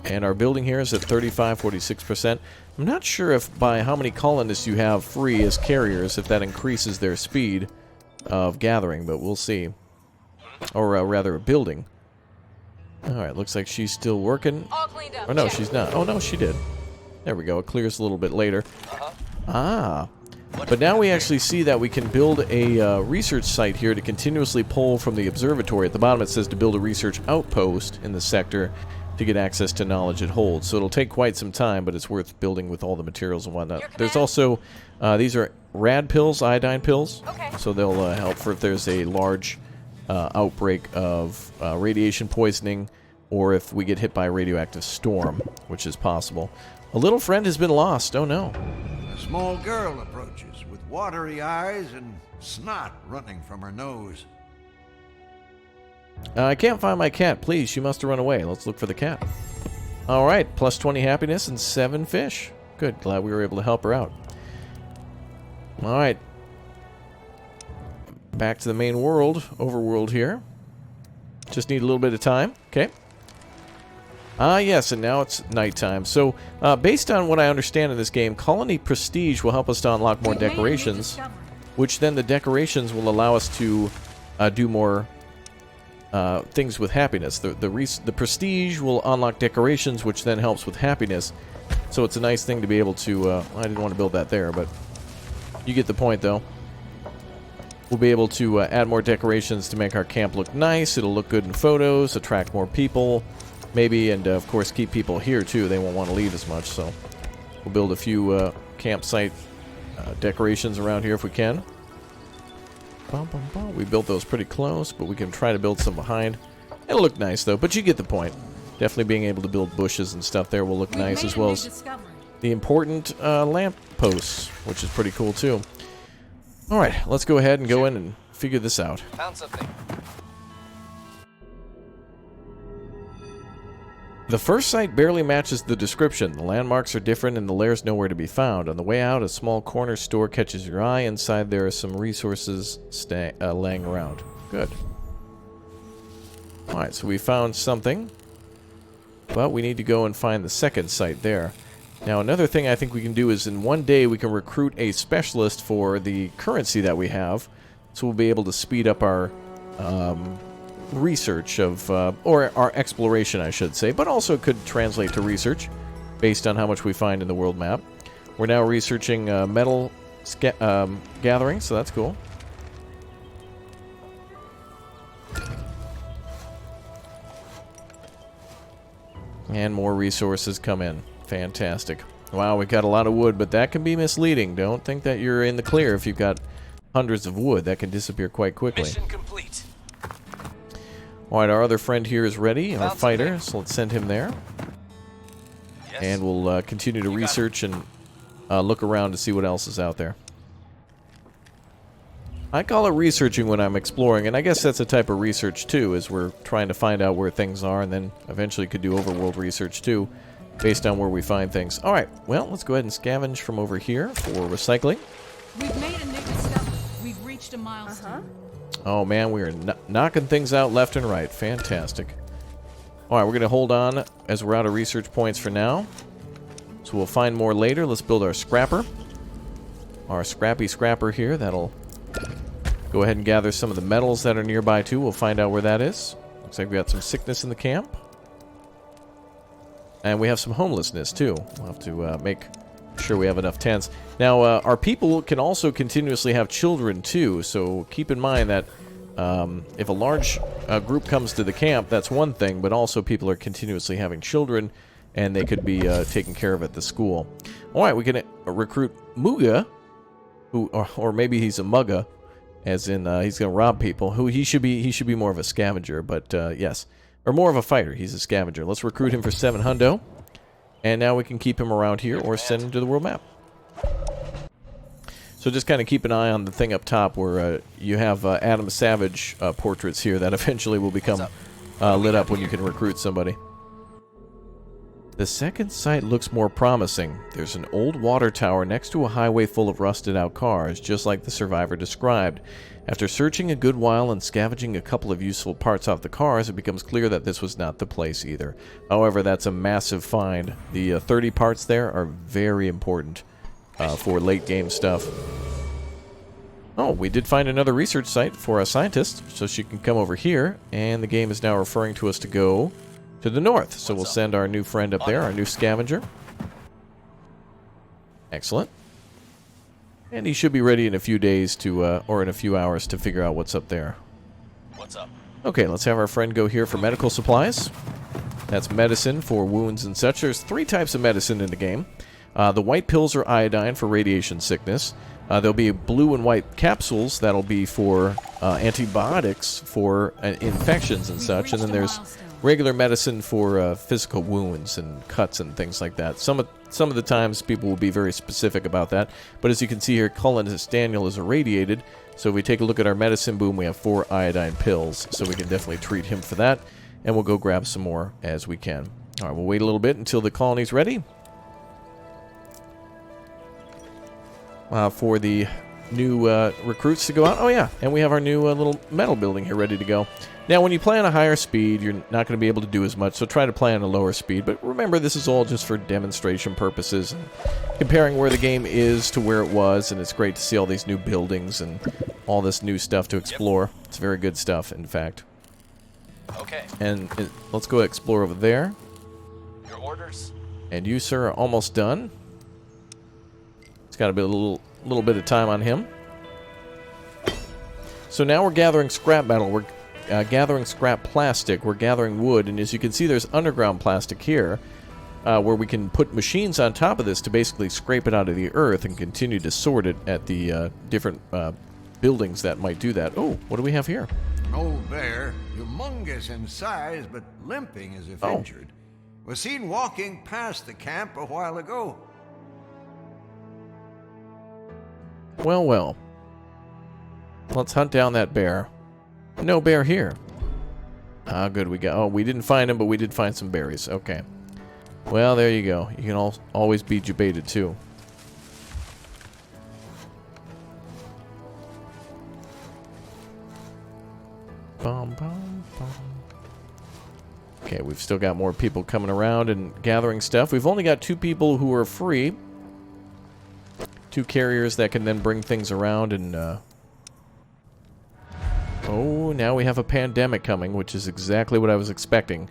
And our building here is at 35, 46%. I'm not sure if by how many colonists you have free as carriers, if that increases their speed of gathering, but we'll see. Or rather, building. Alright, looks like she's still working. All cleaned up. Or no, Check. she's not. Oh, no, she did. There we go. It clears a little bit later. Ah. But now we actually see that we can build a research site here to continuously pull from the observatory. At the bottom it says to build a research outpost in the sector to get access to knowledge it holds. So it'll take quite some time, but it's worth building with all the materials and whatnot. There's also, these are rad pills, iodine pills. Okay. So they'll help for if there's a large outbreak of radiation poisoning, or if we get hit by a radioactive storm, which is possible. A little friend has been lost. Oh no. A small girl approaches with watery eyes and snot running from her nose. I can't find my cat. Please, she must have run away. Let's look for the cat. Alright, plus 20 happiness and 7 fish. Good, glad we were able to help her out. Alright. Back to the main world, overworld here. Just need a little bit of time. Okay. Yes, and now it's nighttime. So, based on what I understand in this game, Colony Prestige will help us to unlock more We've made a new decorations, discovery. which then the decorations will allow us to do more things with happiness. The Prestige will unlock decorations, which then helps with happiness. So it's a nice thing to be able to... I didn't want to build that there, but you get the point, though. We'll be able to add more decorations to make our camp look nice. It'll look good in photos, attract more people, maybe, and of course keep people here too. They won't want to leave as much, so we'll build a few campsite decorations around here if we can. We built those pretty close, but we can try to build some behind. It'll look nice though, but you get the point. Definitely being able to build bushes and stuff there will look We've nice, made as a well new as discovery. the important lamp posts, which is pretty cool too. Alright, let's go ahead and go in and figure this out. Found something. The first site barely matches the description. The landmarks are different and the lair's nowhere to be found. On the way out, a small corner store catches your eye. Inside there are some resources laying around. Good. Alright, so we found something. But we need to go and find the second site there. Now, another thing I think we can do is in one day we can recruit a specialist for the currency that we have. So we'll be able to speed up our research of, or our exploration, I should say. But also it could translate to research based on how much we find in the world map. We're now researching metal gathering, so that's cool. And more resources come in. Fantastic. Wow, we got a lot of wood, but that can be misleading. Don't think that you're in the clear if you've got hundreds of wood. That can disappear quite quickly. Mission complete. Alright, our other friend here is ready, our Found fighter, something. so let's send him there. Yes. And we'll continue to You got it. research and look around to see what else is out there. I call it researching when I'm exploring, and I guess that's a type of research too, is we're trying to find out where things are, and then eventually could do overworld research too, based on where we find things. Alright, well, let's go ahead and scavenge from over here for recycling. We've made a new discovery. We've reached a milestone. Oh man, we are knocking things out left and right. Fantastic. Alright, we're going to hold on as we're out of research points for now. So we'll find more later. Let's build our scrapper. Our scrappy scrapper here. That'll go ahead and gather some of the metals that are nearby too. We'll find out where that is. Looks like we got some sickness in the camp. And we have some homelessness too. We'll have to make sure we have enough tents. Now, our people can also continuously have children too, so keep in mind that if a large group comes to the camp, that's one thing, but also people are continuously having children, and they could be taken care of at the school. Alright, we can recruit Muga, who, or maybe he's a Mugga, as in he's going to rob people. Who he should be more of a scavenger, but yes. Or more of a fighter. He's a scavenger. Let's recruit him for 7 hundo. And now we can keep him around here or send him to the world map. So just kind of keep an eye on the thing up top where you have Adam Savage portraits here that eventually will become lit up when you can recruit somebody. The second site looks more promising. There's an old water tower next to a highway full of rusted out cars, just like the survivor described. After searching a good while and scavenging a couple of useful parts off the cars, it becomes clear that this was not the place either. However, that's a massive find. The 30 parts there are very important for late game stuff. Oh, we did find another research site for a scientist, so she can come over here, and the game is now referring to us to go to the north. So we'll send our new friend up there, our new scavenger. Excellent. And he should be ready in a few days to, or in a few hours to figure out what's up there. What's up? Okay, let's have our friend go here for medical supplies. That's medicine for wounds and such. There's 3 types of medicine in the game. The white pills are iodine for radiation sickness. There'll be blue and white capsules that'll be for antibiotics for infections and such. And then there's regular medicine for physical wounds and cuts and things like that. Some of the times people will be very specific about that. But as you can see here, Colonist Daniel is irradiated. So if we take a look at our medicine boom, we have 4 iodine pills. So we can definitely treat him for that. And we'll go grab some more as we can. All right, we'll wait a little bit until the colony's ready. For the new recruits to go out. Oh yeah, and we have our new little metal building here ready to go. Now when you play on a higher speed, you're not going to be able to do as much, so try to play on a lower speed. But remember, this is all just for demonstration purposes, and comparing where the game is to where it was, and it's great to see all these new buildings and all this new stuff to explore. It's very good stuff, in fact. Okay. And let's go explore over there. Your orders? And you, sir, are almost done. It's got to be a little bit of time on him. So now we're gathering scrap metal. We're gathering scrap plastic. We're gathering wood. And as you can see, there's underground plastic here where we can put machines on top of this to basically scrape it out of the earth and continue to sort it at the different buildings that might do that. Oh, what do we have here? An old bear, humongous in size but limping as if injured, was seen walking past the camp a while ago. Well, well. Let's hunt down that bear. No bear here. Ah, good. We didn't find him, but we did find some berries. Okay. Well, there you go. You can always be debated, too. Bum, bum, bum. Okay, we've still got more people coming around and gathering stuff. We've only got 2 people who are free. 2 carriers that can then bring things around and, oh, now we have a pandemic coming, which is exactly what I was expecting.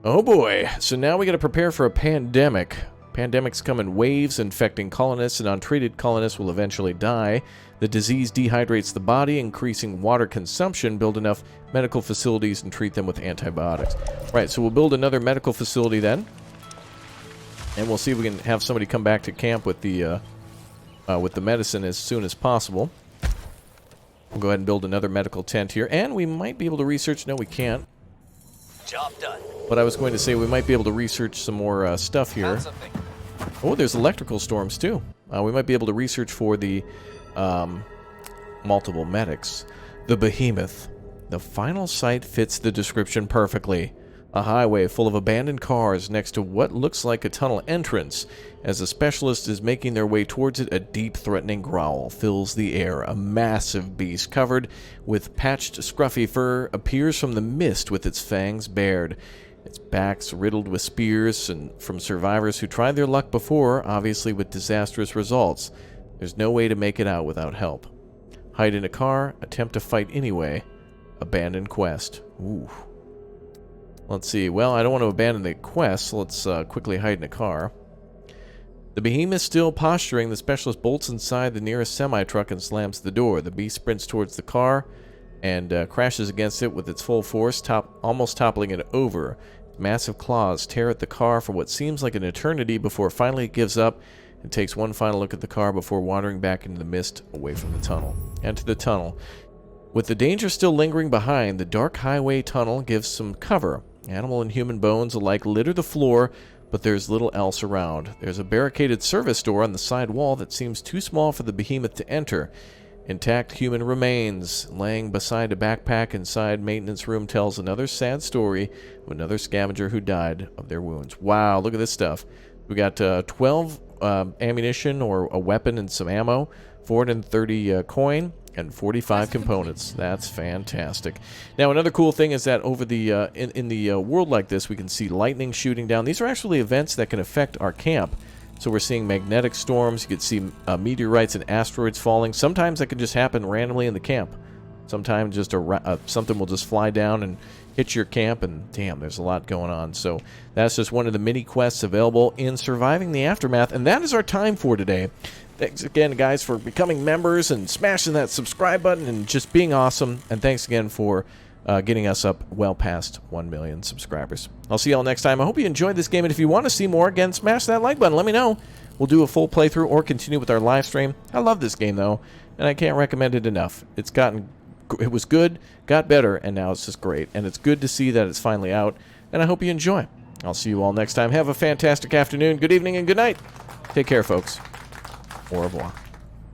Oh boy, so now we gotta prepare for a pandemic. Pandemics come in waves, infecting colonists, and untreated colonists will eventually die. The disease dehydrates the body, increasing water consumption. Build enough medical facilities and treat them with antibiotics. Right, so we'll build another medical facility then. And we'll see if we can have somebody come back to camp with the medicine as soon as possible. We'll go ahead and build another medical tent here. And we might be able to research... No, we can't. Job done. But I was going to say we might be able to research some more stuff here. Found something. Oh, there's electrical storms, too. We might be able to research for the multiple medics. The Behemoth. The final site fits the description perfectly. A highway full of abandoned cars next to what looks like a tunnel entrance. As the specialist is making their way towards it, a deep, threatening growl fills the air. A massive beast covered with patched, scruffy fur appears from the mist with its fangs bared. Its back's riddled with spears and from survivors who tried their luck before, obviously with disastrous results. There's no way to make it out without help. Hide in a car, attempt to fight anyway. Abandoned quest. Ooh. Let's see. Well, I don't want to abandon the quest, so let's quickly hide in a car. The Behemoth still posturing. The specialist bolts inside the nearest semi-truck and slams the door. The beast sprints towards the car and crashes against it with its full force, almost toppling it over. Massive claws tear at the car for what seems like an eternity before finally it gives up and takes one final look at the car before wandering back into the mist away from the tunnel. Enter the tunnel. With the danger still lingering behind, the dark highway tunnel gives some cover. Animal and human bones alike litter the floor, but there's little else around. There's a barricaded service door on the side wall that seems too small for the Behemoth to enter. Intact human remains laying beside a backpack inside maintenance room tells another sad story of another scavenger who died of their wounds. Wow, look at this stuff. We got 12 ammunition or a weapon and some ammo, 430 coin, and 45 components. That's fantastic. Now, another cool thing is that over the in the world like this, we can see lightning shooting down. These are actually events that can affect our camp. So we're seeing magnetic storms. You can see meteorites and asteroids falling. Sometimes that can just happen randomly in the camp. Sometimes just something will just fly down and hit your camp, and damn, there's a lot going on. So that's just one of the mini quests available in Surviving the Aftermath, and that is our time for today. Thanks again, guys, for becoming members and smashing that subscribe button and just being awesome. And thanks again for getting us up well past 1 million subscribers. I'll see y'all next time. I hope you enjoyed this game, and if you want to see more, again, smash that like button. Let me know. We'll do a full playthrough or continue with our live stream. I love this game, though, and I can't recommend it enough. It was good, got better, and now it's just great. And it's good to see that it's finally out, and I hope you enjoy. I'll see you all next time. Have a fantastic afternoon, good evening, and good night. Take care, folks. Au revoir.